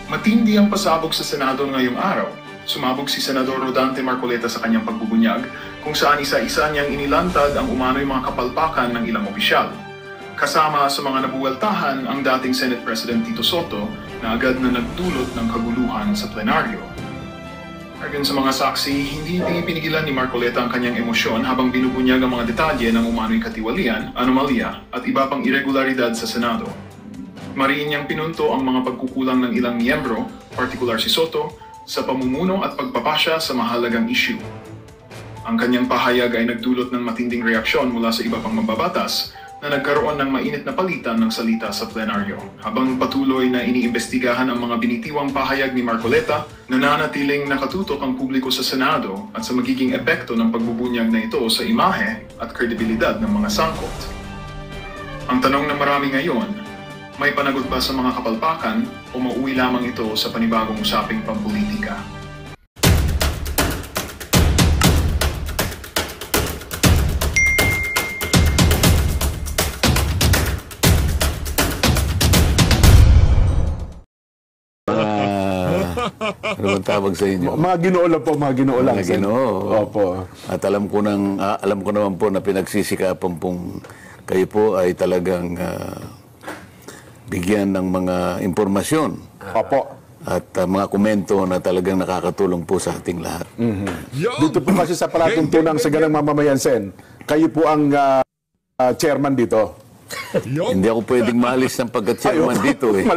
Matindi ang pasabog sa Senado ngayong araw. Sumabog si Senador Rodante Marcoleta sa kanyang pagbubunyag kung saan isa-isa niyang inilantad ang umano'y mga kapalpakan ng ilang opisyal. Kasama sa mga nabuweltahan ang dating Senate President Tito Soto na agad na nagdulot ng kaguluhan sa plenaryo. Ayon sa mga saksi, hindi pinigilan ni Marcoleta ang kanyang emosyon habang binubunyag ang mga detalye ng umano'y katiwalian, anomalya at iba pang irregularidad sa Senado. Mariin niyang pinunto ang mga pagkukulang ng ilang miyembro, partikular si Soto, sa pamumuno at pagpapasya sa mahalagang issue. Ang kanyang pahayag ay nagdulot ng matinding reaksyon mula sa iba pang mambabatas na nagkaroon ng mainit na palitan ng salita sa plenaryo. Habang patuloy na iniimbestigahan ang mga binitiwang pahayag ni Marcoleta, nananatiling nakatutok ang publiko sa Senado at sa magiging epekto ng pagbubunyag na ito sa imahe at kredibilidad ng mga sangkot. Ang tanong ng marami ngayon, may panagot ba sa mga kapalpakan o mauwi lamang ito sa panibagong usaping pampolitika? Ano bang tawag sa inyo? Mga ginoo lang po, mga ginoo lang. Mga ginoo. Opo. At alam ko naman po na pinagsisikapan pong kayo po ay talagang bigyan ng mga impormasyon. Opo. At mga komento na talagang nakakatulong po sa ating lahat. Dito po kasi sa palatuntunan sa ganang mamamayan, Sen, kayo po ang chairman dito. Hindi ako pwedeng maalis ng pagka-chairman dito eh.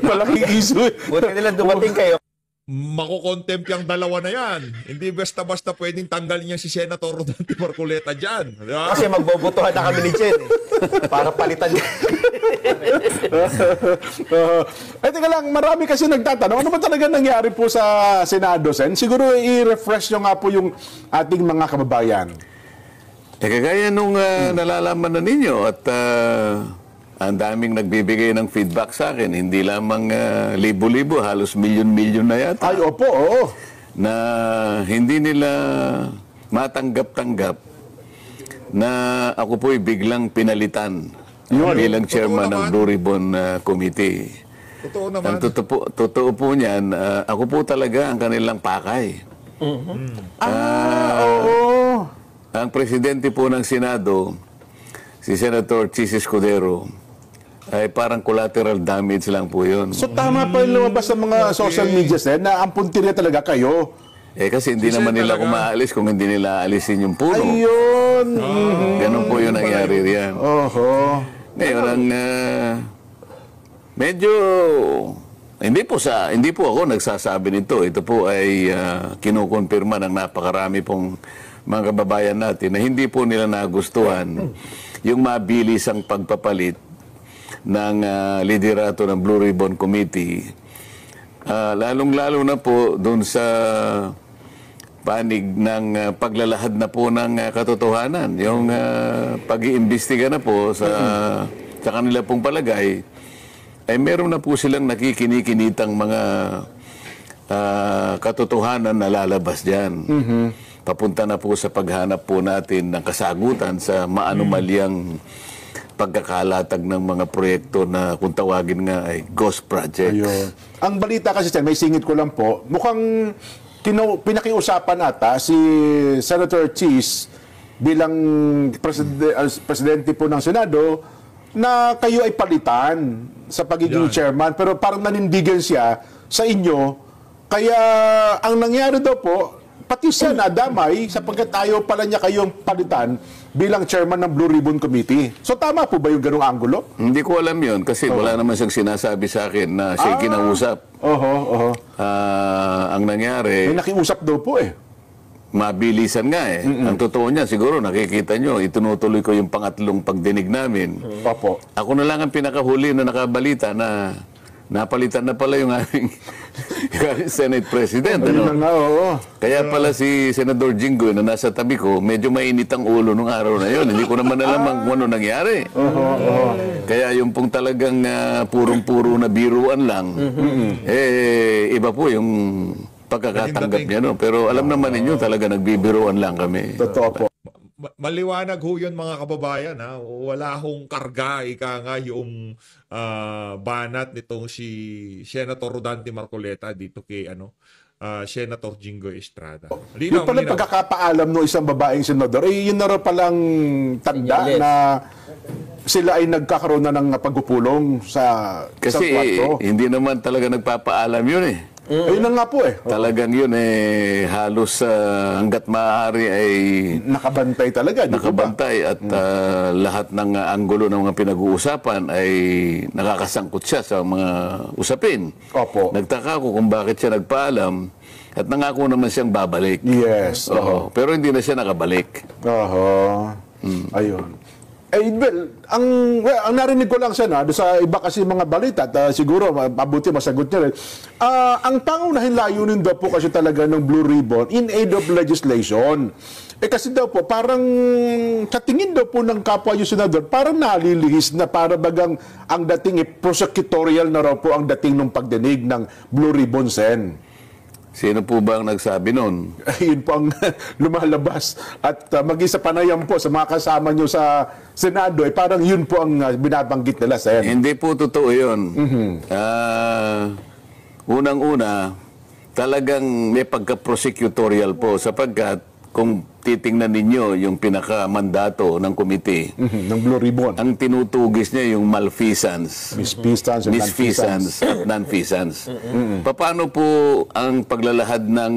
Malaking issue. Buti nila dumating kayo. Makukontempt yung dalawa na yan. Hindi basta-basta pwedeng tanggalin niya si Senator Rodante Marcoleta dyan. Kasi magbobotohan na kami ni Chen. Para palitan niya. Teka lang, marami kasi nagtatanong, ano ba talaga nangyari po sa Senado, Sen? Siguro i-refresh nyo nga po yung ating mga kababayan. Kagaya nung nalalaman na ninyo at ang daming nagbibigay ng feedback sa akin, hindi lamang libo-libo, halos milyon-milyon na yata. Ay, opo, oo. Na hindi nila matanggap-tanggap na ako po'y biglang pinalitan bilang chairman ng Blue Ribbon Committee. Totoo naman. Ang totoo po niyan, ako po talaga ang kanilang pakay. Oo. Ang presidente po ng Senado, si Senator Chis Escudero, ay parang collateral damage lang po yun. So tama pa yung lumabas sa mga social media, Sen, na ang puntirya talaga kayo. Kasi hindi naman nila kumaalis kung hindi nila alisin yung puno. Ayun. Ganun po yung nangyari riyan. Oho. Ngayon, ang medyo hindi po ako nagsasabi nito. Ito po ay kinukumpirma ng napakarami pong mga kababayan natin na hindi po nila nagustuhan yung mabilisang pagpapalit ng liderato ng Blue Ribbon Committee. Lalong-lalo na po doon sa panig ng paglalahad na po ng katotohanan. Yung pag-iimbestiga na po sa kanila pong palagay, ay meron na po silang nakikinikinitang mga katotohanan na lalabas dyan. Papunta na po sa paghanap po natin ng kasagutan sa maanumalyang pagkakalatag ng mga proyekto na kung tawagin nga ay ghost projects. Ayun. Ang balita kasi, Sen, may singit ko lang po, mukhang pinakiusapan ata si Senator Chis bilang presidente po ng Senado na kayo ay palitan sa pagiging chairman, pero parang nanindigan siya sa inyo. Kaya ang nangyari daw po, pati siya nadamay sapagkat ayaw pala niya kayong palitan bilang chairman ng Blue Ribbon Committee. So tama po ba yung ganung anggulo? Hindi ko alam yun kasi wala naman siyang sinasabi sa akin na siya kinausap. Ang nangyari, may nakiusap daw po eh. Mabilisan nga eh. Ang totoo niya, siguro nakikita nyo, itunutuloy ko yung pangatlong pagdinig namin. Opo. Ako na lang ang pinakahuli na nakabalita na napalitan na pala yung aming Senate President. Ano? Kaya pala si Senador Jinggoy na nasa tabi ko, medyo mainit ang ulo nung araw na yun. Hindi ko naman alam kung ano nangyari. Kaya yung pong talagang purong-puro na biruan lang, iba po yung pagkakatanggap niya. No? Pero alam naman ninyo, talaga nagbibiruan lang kami. Totoo po. maliwanag ho yun mga kababayan, ha. Wala hong karga, ika nga yung banat nitong si Senator Rodante Marcoleta dito kay Senator Jingoy Estrada. Yung pala pagkakapaalam ng isang babaeng senador, yun na rin palang tanda Senyales. na sila ay nagkakaroon na ng pagpupulong sa isang Kasi kwarto. hindi naman talaga nagpapaalam yun eh. Ayun na nga po eh. Talagang yun eh, halos hanggat maaari ay Nakabantay talaga, di ba? nakabantay at lahat ng anggulo ng mga pinag-uusapan ay nakakasangkot siya sa mga usapin. Opo. Nagtaka ko kung bakit siya nagpaalam at nangako naman siyang babalik. Yes. Oo. Pero hindi na siya nakabalik. Oho. Ayun. Well, ang narinig ko lang sana, doon sa iba kasi mga balita, at siguro mabuti masagot niya rin. Ang pangunahin layunin daw po kasi talaga ng Blue Ribbon in aid of legislation. Kasi daw po, parang sa tingin daw po ng kapwa yung senador, parang nalilihis na para bagang ang dating prosecutorial na raw po ang dating ng pagdinig ng Blue Ribbon Sen. Sino po ba ang nagsabi nun? Yun po ang lumalabas. At maging sa panayam po sa mga kasama nyo sa Senado, parang yun po ang binabanggit nila, Sen. Hindi po totoo yun. Unang-una, talagang may pagka-prosecutorial po sapagkat kung titingnan ninyo yung pinaka-mandato ng komite, Ng Blue Ribbon. ang tinutugis niya yung malfeasance, Misfeasance and misfeasance at non-feasance. Paano po ang paglalahad ng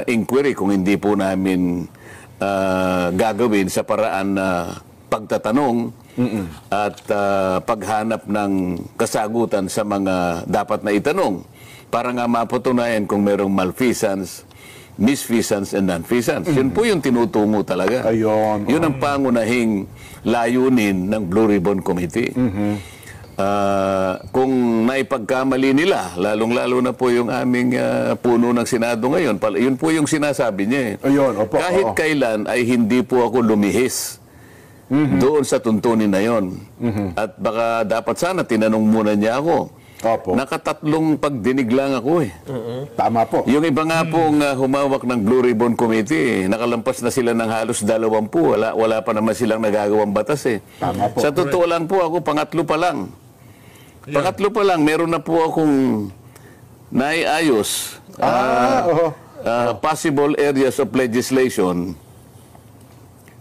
inquiry kung hindi po namin gagawin sa paraan na pagtatanong at paghanap ng kasagutan sa mga dapat na itanong para nga mapatunayan kung merong malfeasance, misfeasance and non-feasance. Yun po yung tinutungo talaga. Ayun. Yun ang pangunahing layunin ng Blue Ribbon Committee. Kung naipagkamali nila, lalong-lalo na po yung aming puno ng Senado ngayon, yun po yung sinasabi niya. Ayun, opo, Kahit oo. kailan ay hindi po ako lumihis doon sa tuntunin na yon. At baka dapat sana tinanong muna niya ako. Opo. Nakatatlong pagdinig lang ako eh. Tama po. Yung iba nga pong humawak ng Blue Ribbon Committee, nakalampas na sila ng halos 20. Wala pa naman silang nagagawang batas eh. Tama po. Sa totoo lang po, ako pangatlo pa lang. Pangatlo pa lang, meron na po akong naiayos. Oo. Possible areas of legislation.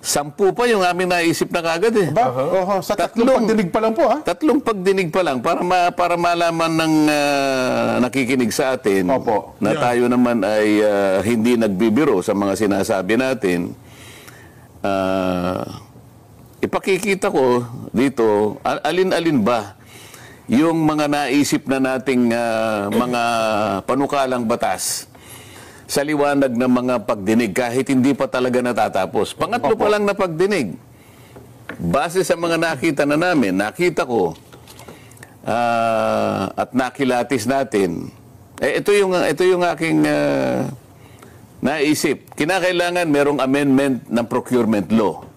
10 pa yung aming naisip na kagad eh. Oho, sa tatlong pagdinig pa lang po, ha? Tatlong pagdinig pa lang para malaman ng nakikinig sa atin Opo. na tayo naman ay hindi nagbibiro sa mga sinasabi natin. Ipakikita ko dito, alin-alin ba yung mga naisip na nating mga panukalang batas sa liwanag ng mga pagdinig kahit hindi pa talaga natatapos. Pangatlo pa lang na pagdinig. Base sa mga nakita na namin, nakita ko at nakilatis natin. Ito yung aking naisip. Kinakailangan merong amendment ng procurement law.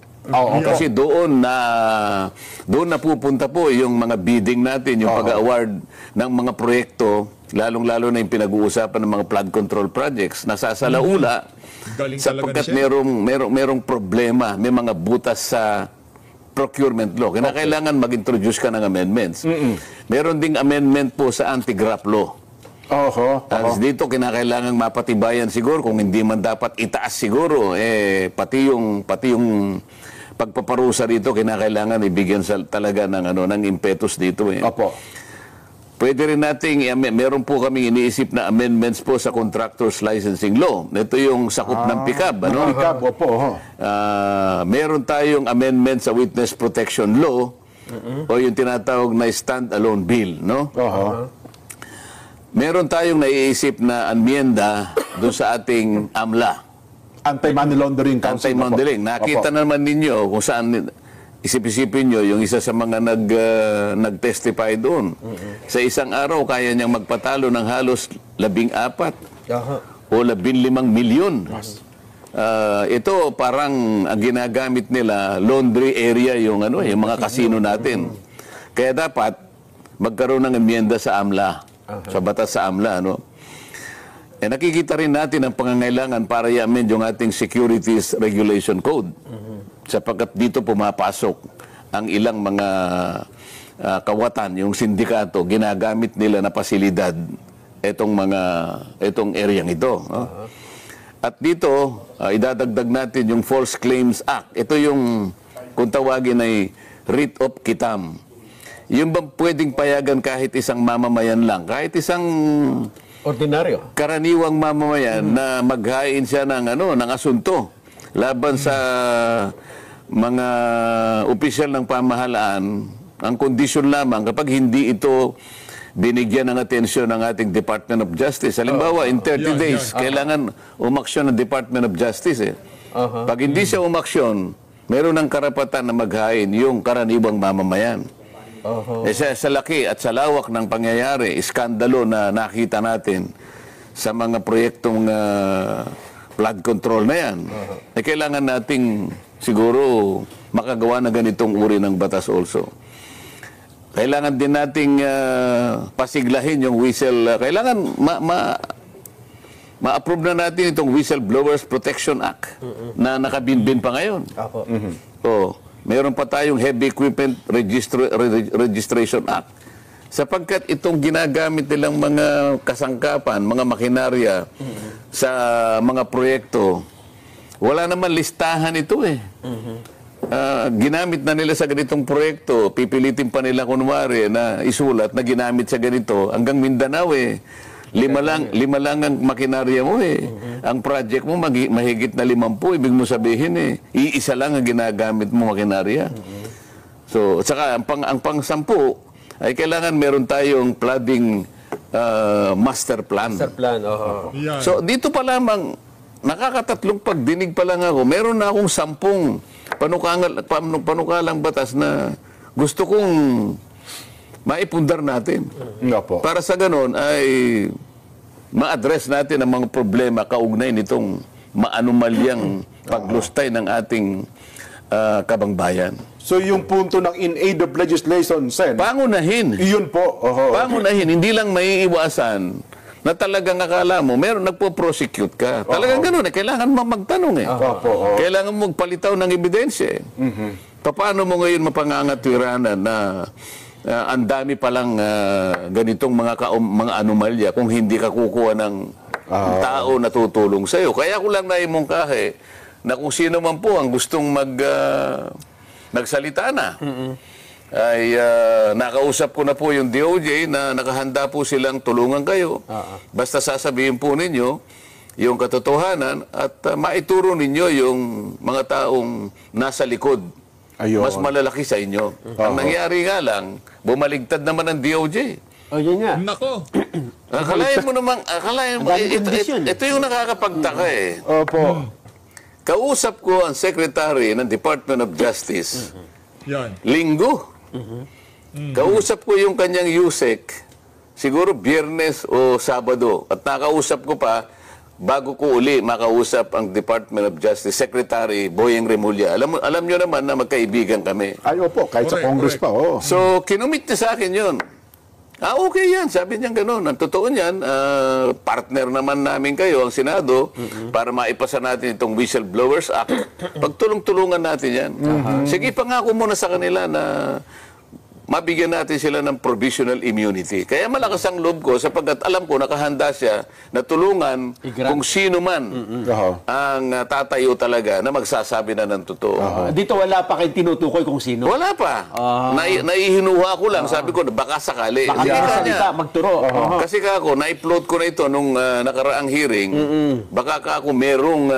Kasi doon na pupunta po yung mga bidding natin, yung pag-award ng mga proyekto, lalong-lalo na yung pinag-uusapan ng mga flood control projects, nasasalaula Galing talaga sapagkat ni Sen. merong problema, may mga butas sa procurement law. Kinakailangan mag-introduce ka ng amendments. Meron ding amendment po sa anti-graft law. Oho. Tapos dito kinakailangan mapatibayan siguro kung hindi man dapat itaas siguro pati yung pagpaparusa dito kinakailangan ibigyan talaga ng impetus dito eh. Opo. Pwede rin nating meron po kaming iniisip na amendments po sa contractors licensing law. Ito yung sakop ng PICAB, ano? Ikab, opo. Oho. Meron tayong amendment sa witness protection law o yung tinatawag na stand-alone bill, no? Oho. Meron tayong naiisip na amyenda doon sa ating AMLA, Anti-Money Laundering Council. anti-mondeling. Opo. Nakita naman ninyo kung saan, isip-isipin nyo, yung isa sa mga nag-testify doon. Sa isang araw, kaya niyang magpatalo ng halos 14 o 15 milyon. Ito parang ang ginagamit nila, laundry area yung mga kasino natin. Kaya dapat magkaroon ng amyenda sa AMLA, sa batas sa AMLA, no? Nakikita rin natin ang pangangailangan para i-amend yung ating Securities Regulation Code. sapagkat dito pumapasok ang ilang mga kawatan, yung sindikato, ginagamit nila na pasilidad itong areang ito. No? At dito, idadagdag natin yung False Claims Act. Ito yung, kung tawagin ay writ of quitam. Yung bang pwedeng payagan kahit isang mamamayan lang, kahit isang Ordinaryo. karaniwang mamamayan na maghain siya ng asunto laban sa mga opisyal ng pamahalaan, ang kondisyon lamang kapag hindi ito binigyan ng atensyon ng ating Department of Justice. Halimbawa, in 30 days, kailangan umaksyon ng Department of Justice. Pag hindi siya umaksyon, meron ng karapatan na maghain yung karaniwang mamamayan. Sa laki at sa lawak ng pangyayari, iskandalo na nakita natin sa mga proyektong flood control na yan, kailangan nating siguro makagawa na ganitong uri ng batas also. Kailangan din nating pasiglahin yung kailangan ma-approve na natin itong Whistleblowers Protection Act na nakabinbin pa ngayon. Meron pa tayong Heavy Equipment Registration Act. Sapagkat itong ginagamit nilang mga kasangkapan, mga makinarya sa mga proyekto, wala naman listahan ito eh. Ginamit na nila sa ganitong proyekto, pipilitin pa nila kunwari na isulat na ginamit sa ganito. Hanggang Mindanao eh. Lima lang ang makinarya mo eh. Ang project mo mahigit na 50, ibig mo sabihin eh. Iisa lang ang ginagamit mo makinarya. So, at saka ang pang-10 ay kailangan meron tayong flooding master plan. Master plan, So, dito pa lamang, nakakatatlong pagdinig pa lang ako, meron na akong 10 panukalang batas na gusto kong maipundar natin. Para sa ganon ay ma-address natin ang mga problema kaugnay nitong maanumalyang paglustay ng ating kabangbayan. So yung punto ng in aid of legislation, Sen, Pangunahin. iyon po. Pangunahin, hindi lang maiiwasan na talagang akala mo, meron nagpo-prosecute ka. Talagang gano'n, kailangan mo magtanong eh. Kailangan mo magpalitaw ng ebidensya eh. Paano mo ngayon mapangangatwiranan na ang dami palang ganitong mga anomalya kung hindi ka kukuha ng tao na tutulong sa'yo. Kaya ko lang naimungkahe na kung sino man po ang gustong nagsalita na, ay nakausap ko na po yung DOJ na nakahanda po silang tulungan kayo. Basta sasabihin po ninyo yung katotohanan at maituro ninyo yung mga taong nasa likod. Mas malalaki sa inyo. Ang nangyari nga lang, bumaligtad naman ang DOJ. Yun nga. Nako. Akalain mo naman, ito yung nakakapagtaka eh. Kausap ko ang Secretary ng Department of Justice. Linggo. Kausap ko yung kanyang USEC, siguro Biyernes o Sabado. At nakausap ko pa, bago ko uli makausap ang Department of Justice, Secretary Boyeng Remulla. Alam nyo naman na magkaibigan kami. Opo, kahit sa Congress pa. So, kinumit niya sa akin yun. Okay yan, sabi niya gano'n. Ang totoo niyan, partner naman namin kayo, ang Senado, para maipasa natin itong Whistleblowers Act. Pagtulong-tulungan natin yan. Sige, pangako muna sa kanila na mabigyan natin sila ng provisional immunity. Kaya malakas ang loob ko sapagkat alam ko nakahanda siya na tulungan kung sino man ang tatayo talaga na magsasabi na ng totoo. Dito wala pa kayong tinutukoy kung sino? Wala pa. Naihinuha ko lang. Sabi ko, baka sakali. Baka salita, magturo. Kasi ako, na-upload ko na ito nung nakaraang hearing. Baka ako merong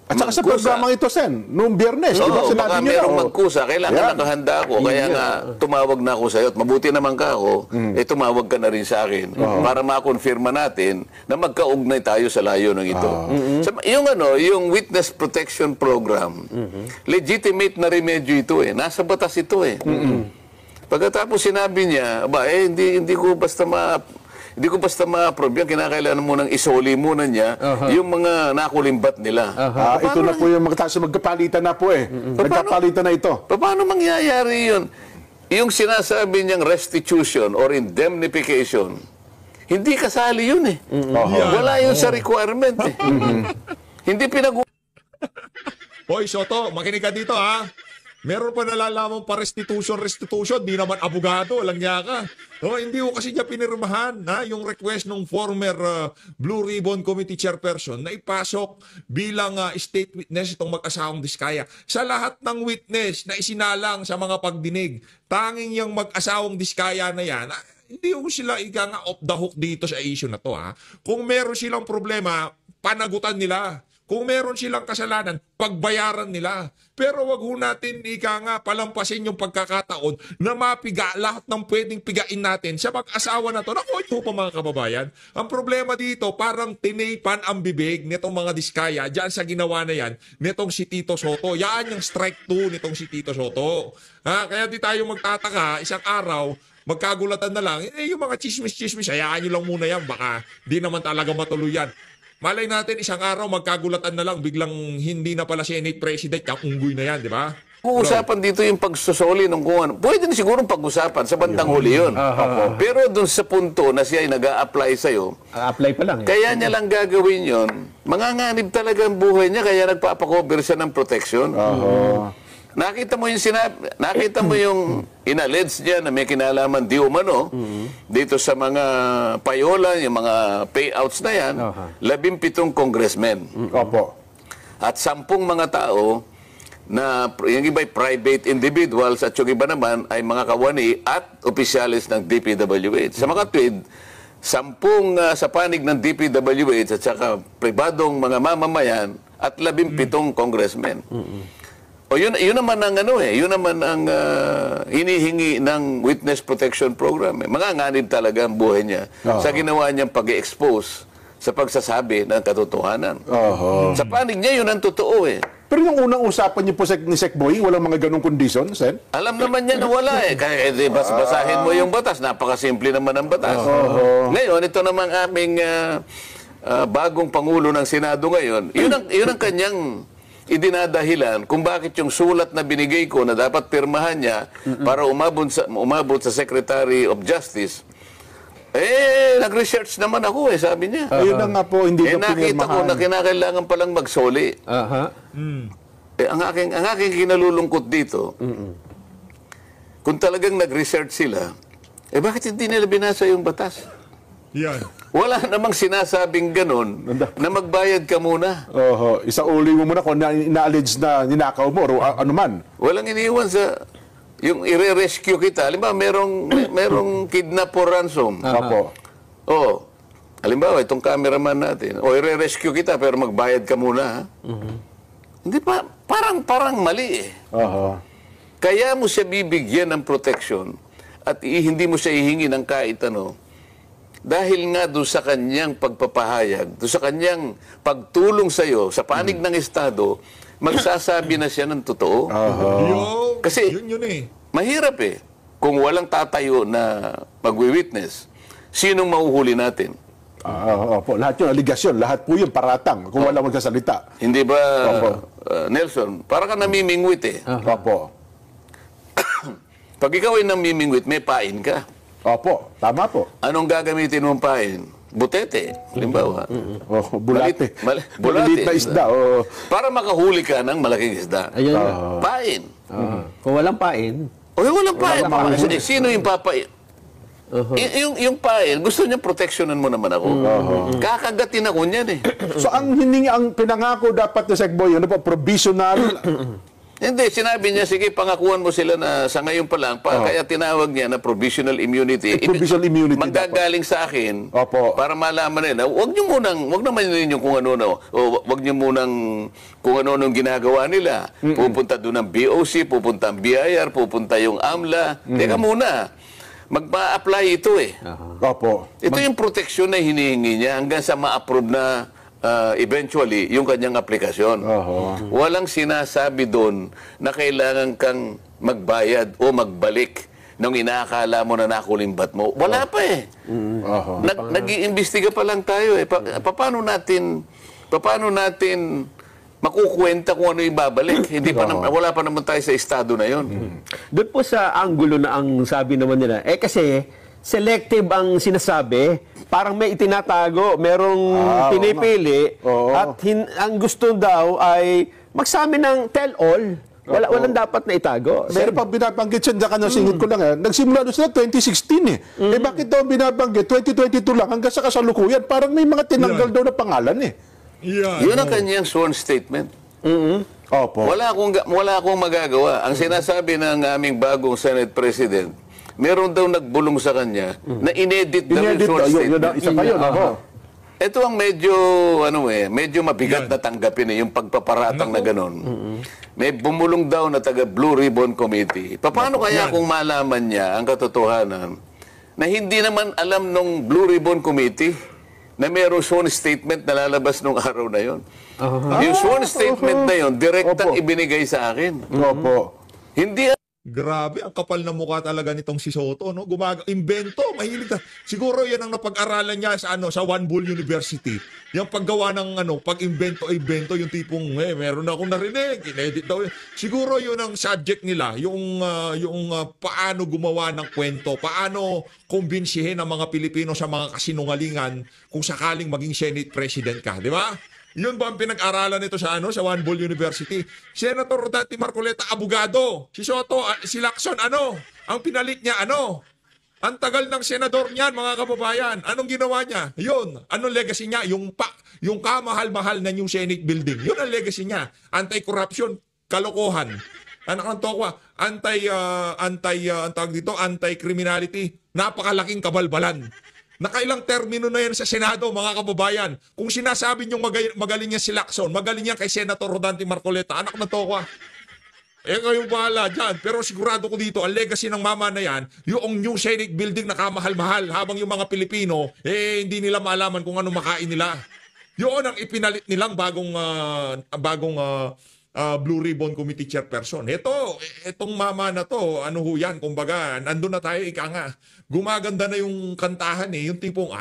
At saka sa programang ito, Sen, noong Biyernes, diba sinabi baka niyo merong magkusa. Kailangan nakahanda ako. Kaya nga, tumawag na ako sa iyo. At mabuti naman ka ako, tumawag ka na rin sa akin para makonfirma natin na magkaugnay tayo sa layo ng ito. Yung Witness Protection Program, legitimate na remedyo ito eh. Nasa batas ito eh. Pagkatapos sinabi niya, hindi ko basta ma-approve yan. Kinakailangan mo nang isoli muna niya yung mga nakulimbat nila. Ito na po yung magkapalitan na po eh. Nagkapalitan na ito. Paano mangyayari yun? Yung sinasabi niyang restitution or indemnification, hindi kasali yun eh. Wala yun sa requirement eh. Hindi Hoy, Soto, makinig ka dito, ha? Meron pa nalalaman pa restitution, di naman abogado, walang niya ka. No, hindi ko kasi niya pinirmahan yung request ng former Blue Ribbon Committee Chairperson na ipasok bilang state witness itong mag-asawang Diskaya. Sa lahat ng witness na isinalang sa mga pagdinig, tanging yung mag-asawang Diskaya na yan, hindi ko sila nga off the hook dito sa issue na to. Kung meron silang problema, panagutan nila. Kung meron silang kasalanan, pagbayaran nila. Pero wag ho natin palampasin yung pagkakataon na mapiga lahat ng pwedeng pigain natin sa mag-asawa na to. Naku, ito pa mga kababayan. Ang problema dito, parang tinipan ang bibig nitong mga Diskaya dyan sa ginawa na yan nitong si Tito Soto. Yan yung strike 2 nitong si Tito Soto. Kaya di tayo magtataka, isang araw, magkagulatan na lang, yung mga chismis-chismis, hayaan nyo lang muna yan. Baka di naman talaga matuloy yan. Malay natin, isang araw, magkagulatan na lang, biglang hindi na pala Senate President, yung unggoy na yan, di ba? Usapan dito yung pagsusoli ng kung ano. Pwede na siguro pag-usapan, sa bandang huli yun. Pero dun sa punto na siya ay nag-a-apply sa'yo, Apply pa lang. kaya niya lang gagawin yun, manganganib talaga ang buhay niya, kaya nagpapakover siya ng protection. Nakita mo yung nakita mo yung inallege niya na may kinalaman di umano dito sa mga payola, yung mga payouts na yan, 17 congressmen. Opo. At 10 mga tao na yung iba ay private individuals at yung iba naman ay mga kawani at opisyalis ng DPWH. Sa mga tweed, 10 sa panig ng DPWH at saka pribadong mga mamamayan at 17 congressmen. O yun naman ang yun naman ang hinihingi ng Witness Protection Program. Manganganib talaga ang buhay niya sa ginawa niyang pag-expose sa pagsasabi ng katotohanan. Sa panig niya, yun ang totoo Pero yung unang usapan niyo po ni Sec Boying, walang mga ganong condition, Sen? Alam naman niya na wala Kaya basahin mo yung batas. Napakasimple naman ang batas. Ngayon, ito namang aming bagong Pangulo ng Senado ngayon. Yun ang kanyang idinadahilan kung bakit yung sulat na binigay ko na dapat pirmahan niya para umabot sa Secretary of Justice, nag-research naman ako sabi niya. Ayun na nga po, hindi ko nakita ko na kinakailangan palang magsoli. Ang aking kinalulungkot dito, kung talagang nag-research sila, bakit hindi nila binasa yung batas? Yan. Wala namang sinasabing ganun na magbayad ka muna. Isauli mo muna kung ina-allege na ninakaw mo o ano man. Walang iniwan sa yung i-rescue kita. Halimbawa, merong kidnap or ransom. Halimbawa, itong cameraman natin. I-rescue kita pero magbayad ka muna. Hindi pa, parang mali Kaya mo siya bibigyan ng protection at hindi mo siya hihingi ng kahit ano. Dahil nga doon sa kanyang pagpapahayag, doon sa kanyang pagtulong sa iyo, sa panig ng Estado, magsasabi na siya ng totoo. Kasi yun mahirap kung walang tatayo na magwi-witness, sinong mahuhuli natin? Lahat yun, aligasyon, lahat po yun, paratang, kung walang magsasalita. Hindi ba, Nelson, para ka namimingwit Pag ikaw ay namimingwit, may pain ka. Tama po. Anong gagamitin mong pain? Butete, halimbawa. Bulate. Bulate. Maliit na isda. Para makahuli ka ng malaking isda. Ayun. Pain. Kung walang pain. Walang pain. Sino yung papain? Yung pain, gusto niya proteksyonan mo naman ako. Kakagatin ako niyan So ang pinangako dapat ni Sec Boy, provisional. Hindi, sinabi niya, sige, pangakuan mo sila na sa ngayon pa lang, kaya tinawag niya na provisional immunity. Provisional immunity Manggagaling sa akin, para malaman nila, wag naman ninyo kung ano, wag niyo munang kung ano nung ginagawa nila. Pupunta doon ang BOC, pupunta ang BIR, pupunta yung AMLA. Teka muna, magpa-apply ito Ito yung proteksyon na hinihingi niya hanggang sa ma-approve na eventually, yung kanyang aplikasyon. Walang sinasabi doon na kailangan kang magbayad o magbalik nung inaakala mo na nakulimbat mo. Wala pa Nag-iimbestiga pa lang tayo Paano natin makukwenta kung ano yung babalik? Wala pa naman tayo sa estado na yon. Doon po sa angulo na ang sabi naman nila, kasi selective ang sinasabi, parang may itinatago, merong pinipili, Oo. at ang gusto daw ay magsabi ng tell-all. Walang dapat na itago. Pero pag binabanggit siya, dyan ka na singit ko lang, nagsimula doon sila 2016 eh. Eh bakit daw binabanggit? 2022 lang hanggang sa kasalukuyan. Parang may mga tinanggal daw na pangalan eh. Yan. Yun ang kanyang sworn statement. Opo. Wala akong magagawa. Ang sinasabi ng aming bagong Senate President, meron daw nagbulong sa kanya na inedit daw yung Inedit, sworn yun, statement. isa pa yun. Ito ang medyo mabigat na tanggapin yung pagpaparatang na gano'n. May bumulong daw na taga Blue Ribbon Committee. Paano kaya kung malaman niya ang katotohanan na hindi naman alam nung Blue Ribbon Committee na mayroong sworn statement na lalabas nung araw na yon? Yung sworn statement na yon, direktang ibinigay sa akin. Opo. Hindi Grabe, ang kapal na mukha talaga nitong si Soto, no? Invento, mahilig na. Siguro 'yan ang napag-aralan niya sa sa One Bull University. Yung paggawa ng pag-invento yung tipong meron na akong narinig, inedit daw. Siguro 'yun ang subject nila, yung paano gumawa ng kwento, paano kumbinsihin ang mga Pilipino sa mga kasinungalingan kung sakaling maging Senate President ka, di ba? Yun ba ang pinag-aralan nito sa One Bull University? Senator Rodante Marcoleta, abogado. Si Soto, si Lacson, ang pinalit niya, ang tagal ng senador niyan, mga kababayan. Anong ginawa niya? Yun. Anong legacy niya? Yung kamahal-mahal na new Senate building. Yun ang legacy niya. Anti-corruption, kalokohan. Anak ng tokwa, anti-criminality, napakalaking kabalbalan. Nakailang termino na yan sa Senado, mga kababayan. Kung sinasabi niyong magaling yan si Lacson, magaling yan kay Senator Rodante Marcoleta, anak na tokwa. Kayong bahala dyan. Pero sigurado ko dito, ang legacy ng mama na yan, yung new Senate building na kamahal-mahal, habang yung mga Pilipino, hindi nila maalaman kung ano makain nila. Yun ang ipinalit nilang bagong Blue Ribbon Committee Chairperson. Itong mama na to, yan, kumbaga, nandun na tayo, ika nga. Gumaganda na yung kantahan yung tipong,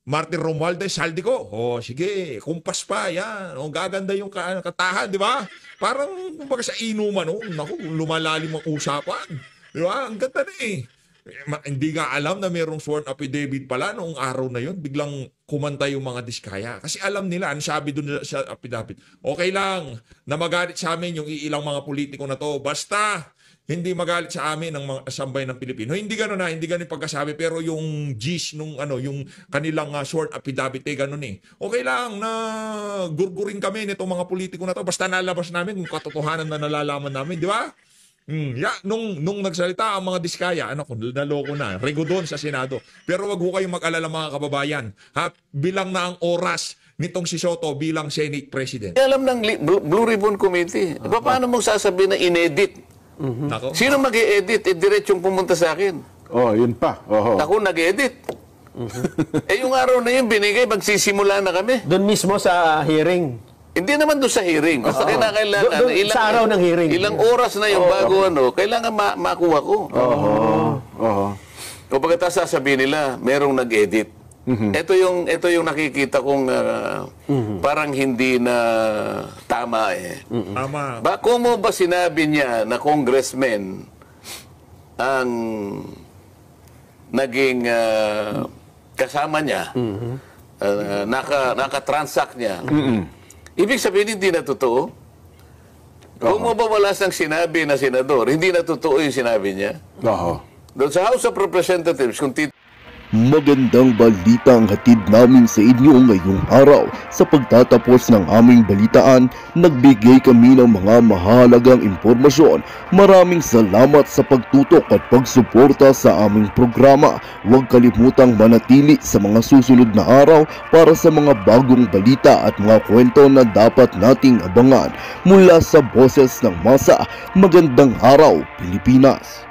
Martin Romualdez, saldi ko. Sige, kumpas pa, yan. Gaganda yung kantahan, di ba? Parang, kumbaga sa inuman, naku, lumalalim ang usapan. Di ba? Ang ganda na hindi nga alam na mayroong sworn affidavit pala noong araw na yon, biglang kumanta yung mga diskaya. Kasi alam nila, ano sabi doon sa affidavit, okay lang na magalit sa amin yung ilang mga politiko na to, basta hindi magalit sa amin ng mga sambay ng Pilipino. Hindi gano'n hindi gano'n pagkasabi, pero yung gist nung yung kanilang sworn affidavit gano'n Okay lang na gurgurin kami nitong mga politiko na to, basta nalabas namin kung katotohanan na nalalaman namin, di ba? Nung nagsalita ang mga diskaya, naloko na, rego doon sa Senado. Pero wag ho kayong mag-alala, mga kababayan. Bilang na ang oras nitong si Soto bilang Senate President. alam ng Blue Ribbon Committee. Paano mo sasabihin na inedit? Nako. Sino mag-e-edit? Diretsong pumunta sa akin. Yun pa. Ako nag-edit. Yung araw na yun, binigay, magsisimula na kami. Doon mismo sa hearing. Hindi naman doon sa hearing. Basta kailangan sa araw ng hearing. Ilang oras na yung bago kailangan makuha ko. O pagkatapos sasabihin nila, merong nag-edit. Ito yung nakikita kong parang hindi na tama Tama. Kung mo ba sinabi niya na congressman ang naging kasama niya, naka-transact niya, ibig sabihin hindi na totoo? Kung mo ba wala siyang sinabi na senador, hindi na totoo yung sinabi niya? Doon sa House of Representatives, kung Magandang balita ang hatid namin sa inyo ngayong araw. Sa pagtatapos ng aming balitaan, nagbigay kami ng mga mahalagang impormasyon. Maraming salamat sa pagtutok at pagsuporta sa aming programa. Huwag kalimutang manatili sa mga susunod na araw para sa mga bagong balita at mga kwento na dapat nating abangan. Mula sa Boses ng Masa, magandang araw, Pilipinas!